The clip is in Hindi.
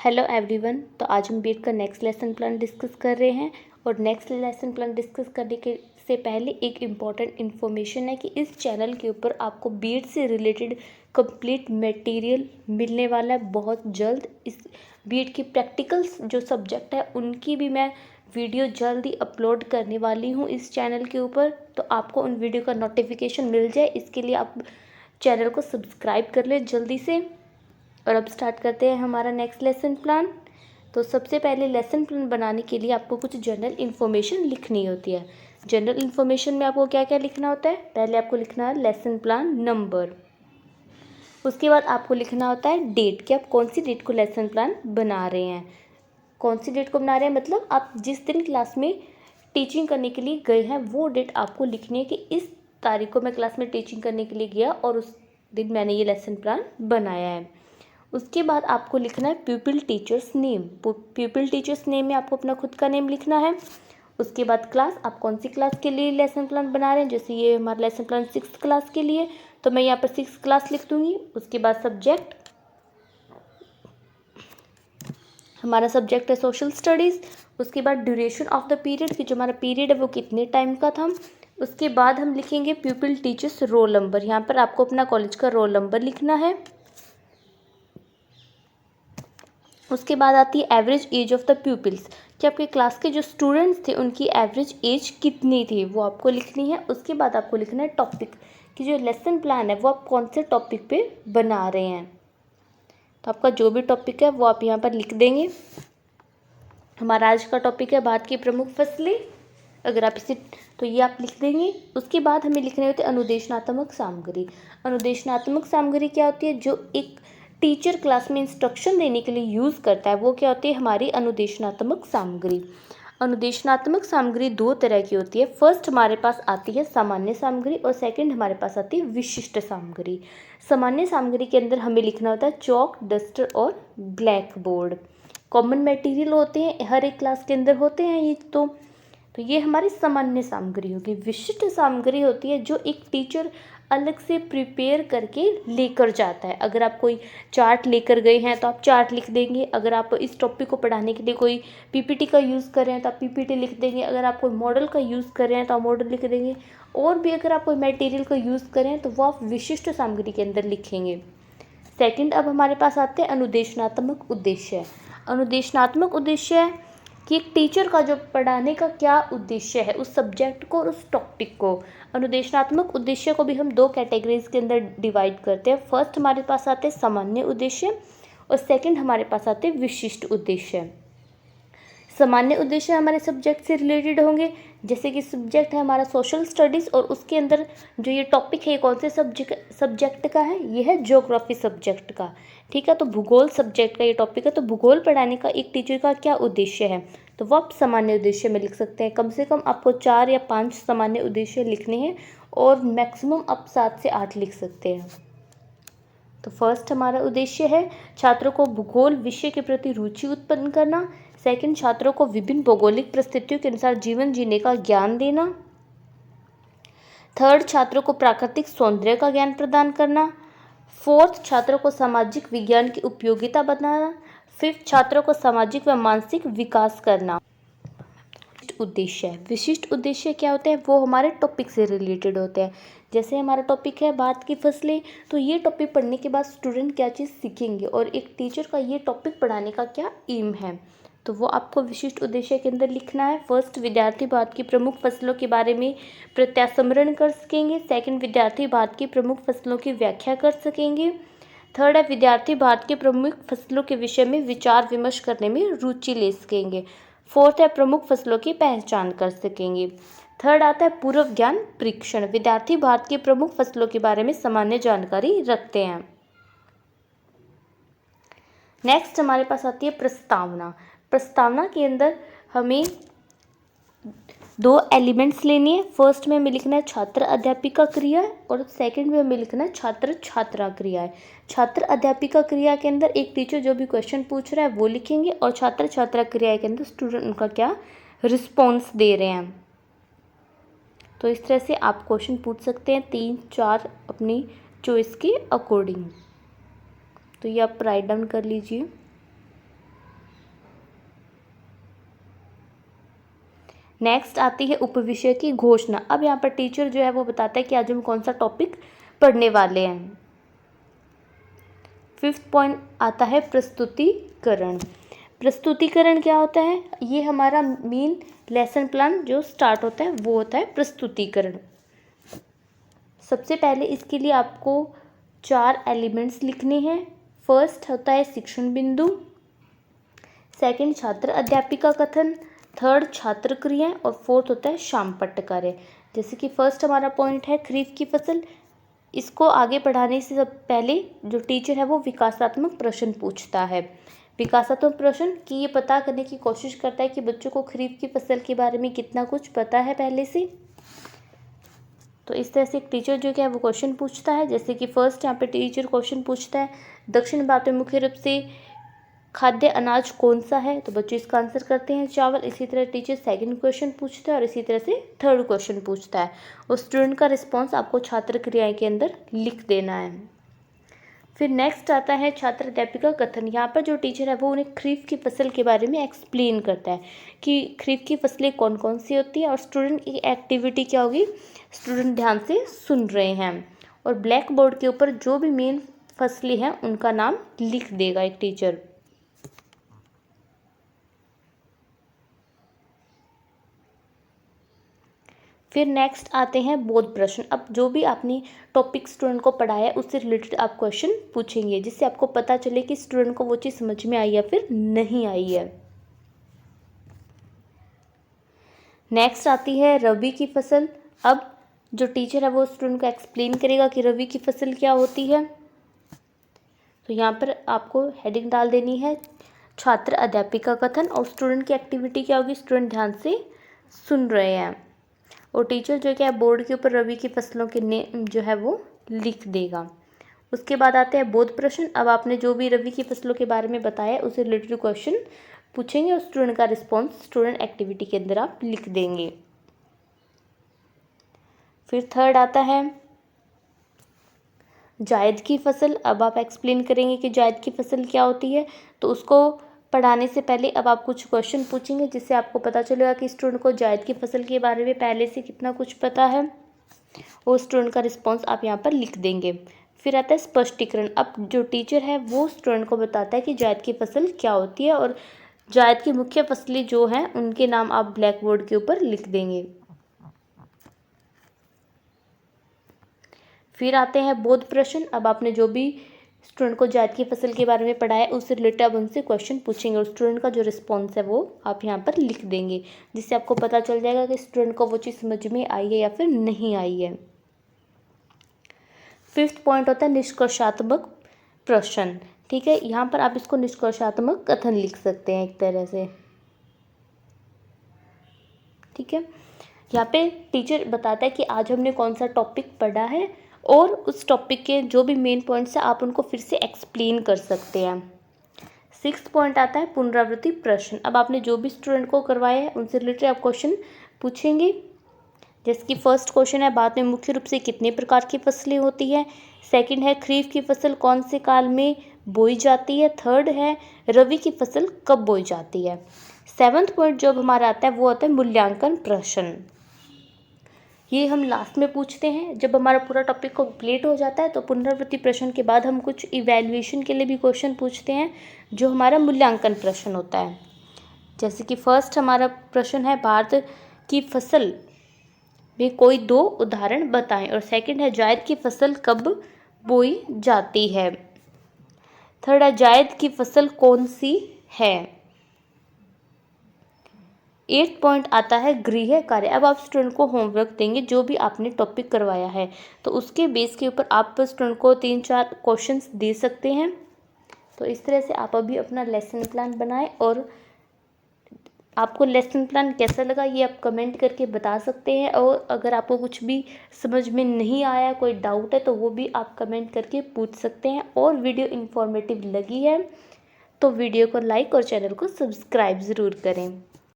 Hello everyone. तो आज हम बीट का नेक्स्ट लेसन प्लान डिस्कस कर रहे हैं और नेक्स्ट लेसन प्लान डिस्कस करने के से पहले एक इम्पॉर्टेंट इन्फॉर्मेशन है कि इस चैनल के ऊपर आपको बीट से रिलेटेड कंप्लीट मटेरियल मिलने वाला है बहुत जल्द। इस बीट की प्रैक्टिकल्स जो सब्जेक्ट है उनकी भी मैं वीडियो जल्द ही अपलोड करने वाली हूँ इस चैनल के ऊपर, तो आपको उन वीडियो का नोटिफिकेशन मिल जाए इसके लिए आप चैनल को सब्सक्राइब कर लें जल्दी से। और अब स्टार्ट करते हैं हमारा नेक्स्ट लेसन प्लान। तो सबसे पहले लेसन प्लान बनाने के लिए आपको कुछ जनरल इन्फॉर्मेशन लिखनी होती है। जनरल इन्फॉर्मेशन में आपको क्या क्या लिखना होता है? पहले आपको लिखना है लेसन प्लान नंबर, उसके बाद आपको लिखना होता है डेट, कि आप कौन सी डेट को लेसन प्लान बना रहे हैं। कौन सी डेट को बना रहे हैं मतलब आप जिस दिन क्लास में टीचिंग करने के लिए गए हैं वो डेट आपको लिखनी है कि इस तारीख को मैं क्लास में टीचिंग करने के लिए गया और उस दिन मैंने ये लेसन प्लान बनाया है। उसके बाद आपको लिखना है प्यूपिल टीचर्स नेम। प्यूपिल टीचर्स नेम में आपको अपना खुद का नेम लिखना है। उसके बाद क्लास, आप कौन सी क्लास के लिए लेसन प्लान बना रहे हैं। जैसे ये हमारा लेसन प्लान 6th क्लास के लिए, तो मैं यहाँ पर 6th क्लास लिख दूँगी। उसके बाद सब्जेक्ट, हमारा सब्जेक्ट है सोशल स्टडीज़। उसके बाद ड्यूरेशन ऑफ द पीरियड, कि जो हमारा पीरियड है वो कितने टाइम का था। उसके बाद हम लिखेंगे प्यूपिल टीचर्स रोल नंबर। यहाँ पर आपको अपना कॉलेज का रोल नंबर लिखना है। उसके बाद आती है average age of the pupils, कि आपके क्लास के जो स्टूडेंट्स थे उनकी एवरेज एज कितनी थी वो आपको लिखनी है। उसके बाद आपको लिखना है टॉपिक, कि जो लेसन प्लान है वो आप कौन से टॉपिक पे बना रहे हैं। तो आपका जो भी टॉपिक है वो आप यहाँ पर लिख देंगे। हमारा आज का टॉपिक है भारत की प्रमुख फसलें, अगर आप इसे तो ये आप लिख देंगे। उसके बाद हमें लिखने होते हैं अनुदेशनात्मक सामग्री। अनुदेशनात्मक सामग्री क्या होती है? जो एक टीचर क्लास में इंस्ट्रक्शन देने के लिए यूज़ करता है वो क्या होती है? हमारी अनुदेशनात्मक सामग्री। अनुदेशनात्मक सामग्री दो तरह की होती है। फर्स्ट हमारे पास आती है सामान्य सामग्री और सेकंड हमारे पास आती है विशिष्ट सामग्री। सामान्य सामग्री के अंदर हमें लिखना होता है चॉक, डस्टर और ब्लैक बोर्ड। कॉमन मटेरियल होते हैं, हर एक क्लास के अंदर होते हैं ये। तो ये हमारी सामान्य सामग्री होगी। विशिष्ट सामग्री होती है जो एक टीचर अलग से प्रिपेयर करके लेकर जाता है। अगर आप कोई चार्ट लेकर गए हैं तो आप चार्ट लिख देंगे। अगर आप इस टॉपिक को पढ़ाने के लिए कोई पीपीटी का यूज़ कर रहे हैं तो आप पीपीटी लिख देंगे। अगर आप कोई मॉडल का यूज़ कर रहे हैं तो आप मॉडल लिख देंगे। और भी अगर आप कोई मटेरियल का यूज़ करें तो वो आप विशिष्ट सामग्री के अंदर लिखेंगे। सेकंड, अब हमारे पास आते हैं अनुदेशनात्मक उद्देश्य। अनुदेशनात्मक उद्देश्य है कि एक टीचर का जो पढ़ाने का क्या उद्देश्य है उस सब्जेक्ट को और उस टॉपिक को। अनुदेशनात्मक उद्देश्य को भी हम दो कैटेगरीज के अंदर डिवाइड करते हैं। फर्स्ट हमारे पास आते हैं सामान्य उद्देश्य और सेकंड हमारे पास आते हैं विशिष्ट उद्देश्य। सामान्य उद्देश्य हमारे सब्जेक्ट से रिलेटेड होंगे, जैसे कि सब्जेक्ट है हमारा सोशल स्टडीज़ और उसके अंदर जो ये टॉपिक है ये कौन से सब्जेक्ट का है? ये है ज्योग्राफी सब्जेक्ट का। ठीक है, तो भूगोल सब्जेक्ट का ये टॉपिक है। तो भूगोल पढ़ाने का एक टीचर का क्या उद्देश्य है तो वो आप सामान्य उद्देश्य में लिख सकते हैं। कम से कम आपको 4 या 5 सामान्य उद्देश्य लिखने हैं और मैक्सिमम आप 7 से 8 लिख सकते हैं। तो फर्स्ट हमारा उद्देश्य है छात्रों को भूगोल विषय के प्रति रुचि उत्पन्न करना। सेकंड, छात्रों को विभिन्न भौगोलिक परिस्थितियों के अनुसार जीवन जीने का ज्ञान देना। थर्ड, छात्रों को प्राकृतिक सौंदर्य का ज्ञान प्रदान करना। फोर्थ, छात्रों को सामाजिक विज्ञान की उपयोगिता बताना। फिफ्थ, छात्रों को सामाजिक व मानसिक विकास करना। उद्देश्य है, विशिष्ट उद्देश्य क्या होते हैं? वो हमारे टॉपिक से रिलेटेड होते हैं। जैसे हमारा टॉपिक है भारत की फसलें, तो ये टॉपिक पढ़ने के बाद स्टूडेंट क्या चीज़ सीखेंगे और एक टीचर का ये टॉपिक पढ़ाने का क्या एम है, तो वो आपको विशिष्ट उद्देश्य के अंदर लिखना है। फर्स्ट, विद्यार्थी भारत की प्रमुख फसलों के बारे में प्रत्यास्मरण कर सकेंगे। सेकंड, विद्यार्थी भारत की प्रमुख फसलों की व्याख्या कर सकेंगे। थर्ड है, विद्यार्थी भारत की प्रमुख फसलों के विषय में विचार विमर्श करने में रुचि ले सकेंगे। फोर्थ है, प्रमुख फसलों की पहचान कर सकेंगे। थर्ड आता है पूर्व ज्ञान परीक्षण। विद्यार्थी भारत की प्रमुख फसलों के बारे में सामान्य जानकारी रखते हैं। नेक्स्ट हमारे पास आती है प्रस्तावना। प्रस्तावना के अंदर हमें 2 एलिमेंट्स लेनी है। फर्स्ट में हमें लिखना है छात्र अध्यापिका क्रिया और सेकंड में हमें लिखना है छात्र छात्रा क्रिया है। छात्र अध्यापिका क्रिया के अंदर एक टीचर जो भी क्वेश्चन पूछ रहा है वो लिखेंगे और छात्र छात्रा क्रिया के अंदर स्टूडेंट उनका क्या रिस्पॉन्स दे रहे हैं। तो इस तरह से आप क्वेश्चन पूछ सकते हैं 3-4 अपनी चॉइस के अकॉर्डिंग। तो ये आप राइट डाउन कर लीजिए। नेक्स्ट आती है उपविषय की घोषणा। अब यहाँ पर टीचर जो है वो बताता है कि आज हम कौन सा टॉपिक पढ़ने वाले हैं। 5th पॉइंट आता है प्रस्तुतिकरण। प्रस्तुतिकरण क्या होता है? ये हमारा मेन लेसन प्लान जो स्टार्ट होता है वो होता है प्रस्तुतिकरण। सबसे पहले इसके लिए आपको 4 एलिमेंट्स लिखने हैं। फर्स्ट होता है शिक्षण बिंदु, सेकंड छात्र अध्यापिका कथन, थर्ड छात्र क्रियाएं और फोर्थ होता है शाम पट्टकार्य। जैसे कि फर्स्ट हमारा पॉइंट है खरीफ की फसल। इसको आगे बढ़ाने से सब पहले जो टीचर है वो विकासात्मक प्रश्न पूछता है। विकासात्मक प्रश्न की ये पता करने की कोशिश करता है कि बच्चों को खरीफ की फसल के बारे में कितना कुछ पता है पहले से। तो इस तरह से एक टीचर जो क्या है वो क्वेश्चन पूछता है। जैसे कि फर्स्ट यहाँ पे टीचर क्वेश्चन पूछता है दक्षिण भारत में मुख्य रूप से खाद्य अनाज कौन सा है, तो बच्चे इसका आंसर करते हैं चावल। इसी तरह टीचर सेकंड क्वेश्चन पूछता है और इसी तरह से थर्ड क्वेश्चन पूछता है। उस स्टूडेंट का रिस्पॉन्स आपको छात्र क्रियाएं के अंदर लिख देना है। फिर नेक्स्ट आता है छात्र अध्यापिका कथन। यहाँ पर जो टीचर है वो उन्हें खरीफ की फसल के बारे में एक्सप्लेन करता है कि खरीफ की फसलें कौन कौन सी होती है और स्टूडेंट की एक्टिविटी क्या होगी। स्टूडेंट ध्यान से सुन रहे हैं और ब्लैक बोर्ड के ऊपर जो भी मेन फसलें हैं उनका नाम लिख देगा एक टीचर। फिर नेक्स्ट आते हैं बोध प्रश्न। अब जो भी आपने टॉपिक स्टूडेंट को पढ़ाया है उससे रिलेटेड आप क्वेश्चन पूछेंगे जिससे आपको पता चले कि स्टूडेंट को वो चीज़ समझ में आई या फिर नहीं आई है। नेक्स्ट आती है रबी की फसल। अब जो टीचर है वो स्टूडेंट को एक्सप्लेन करेगा कि रबी की फसल क्या होती है। तो यहाँ पर आपको हेडिंग डाल देनी है छात्र अध्यापिका कथन और स्टूडेंट की एक्टिविटी क्या होगी, स्टूडेंट ध्यान से सुन रहे हैं और टीचर जो क्या है बोर्ड के ऊपर रबी की फसलों के नेम जो है वो लिख देगा। उसके बाद आते हैं बोध प्रश्न। अब आपने जो भी रबी की फसलों के बारे में बताया उससे रिलेटेड क्वेश्चन पूछेंगे और स्टूडेंट का रिस्पॉन्स स्टूडेंट एक्टिविटी के अंदर आप लिख देंगे। फिर थर्ड आता है जायद की फसल। अब आप एक्सप्लेन करेंगे कि जायद की फसल क्या होती है। तो उसको पढ़ाने से पहले अब आप कुछ क्वेश्चन पूछेंगे जिससे आपको पता चलेगा कि स्टूडेंट को जायद की फसल के बारे में पहले से कितना कुछ पता है और स्टूडेंट का रिस्पॉन्स आप यहाँ पर लिख देंगे। फिर आता है स्पष्टीकरण। अब जो टीचर है वो स्टूडेंट को बताता है कि जायद की फसल क्या होती है और जायद की मुख्य फसलें जो हैं उनके नाम आप ब्लैक बोर्ड के ऊपर लिख देंगे। फिर आते हैं बोध प्रश्न। अब आपने जो भी स्टूडेंट को जायद की फसल के बारे में पढ़ाया उससे रिलेटेड आप उनसे क्वेश्चन पूछेंगे और स्टूडेंट का जो रिस्पॉन्स है वो आप यहाँ पर लिख देंगे जिससे आपको पता चल जाएगा कि स्टूडेंट को वो चीज़ समझ में आई है या फिर नहीं आई है। 5th पॉइंट होता है निष्कर्षात्मक प्रश्न। ठीक है, यहाँ पर आप इसको निष्कर्षात्मक कथन लिख सकते हैं एक तरह से। ठीक है, यहाँ पे टीचर बताता है कि आज हमने कौन सा टॉपिक पढ़ा है और उस टॉपिक के जो भी मेन पॉइंट्स हैं आप उनको फिर से एक्सप्लेन कर सकते हैं। 6th पॉइंट आता है पुनरावृत्ति प्रश्न। अब आपने जो भी स्टूडेंट को करवाया है उनसे रिलेटेड आप क्वेश्चन पूछेंगे। जैसे कि फर्स्ट क्वेश्चन है भारत में मुख्य रूप से कितने प्रकार की फसलें होती हैं। सेकंड है खरीफ की फसल कौन से काल में बोई जाती है। थर्ड है रबी की फसल कब बोई जाती है। 7th पॉइंट जो हमारा आता है वो आता है मूल्यांकन प्रश्न। ये हम लास्ट में पूछते हैं जब हमारा पूरा टॉपिक कंप्लीट हो जाता है। तो पुनरावृत्ति प्रश्न के बाद हम कुछ इवैल्यूएशन के लिए भी क्वेश्चन पूछते हैं जो हमारा मूल्यांकन प्रश्न होता है। जैसे कि फर्स्ट हमारा प्रश्न है भारत की फसल में कोई 2 उदाहरण बताएं और सेकंड है जायद की फसल कब बोई जाती है। थर्ड है जायद की फसल कौन सी है। 8th पॉइंट आता है गृह कार्य। अब आप स्टूडेंट को होमवर्क देंगे जो भी आपने टॉपिक करवाया है तो उसके बेस के ऊपर आप स्टूडेंट को 3-4 क्वेश्चंस दे सकते हैं। तो इस तरह से आप अभी अपना लेसन प्लान बनाएं और आपको लेसन प्लान कैसा लगा ये आप कमेंट करके बता सकते हैं और अगर आपको कुछ भी समझ में नहीं आया, कोई डाउट है तो वो भी आप कमेंट करके पूछ सकते हैं। और वीडियो इन्फॉर्मेटिव लगी है तो वीडियो को लाइक और चैनल को सब्सक्राइब ज़रूर करें।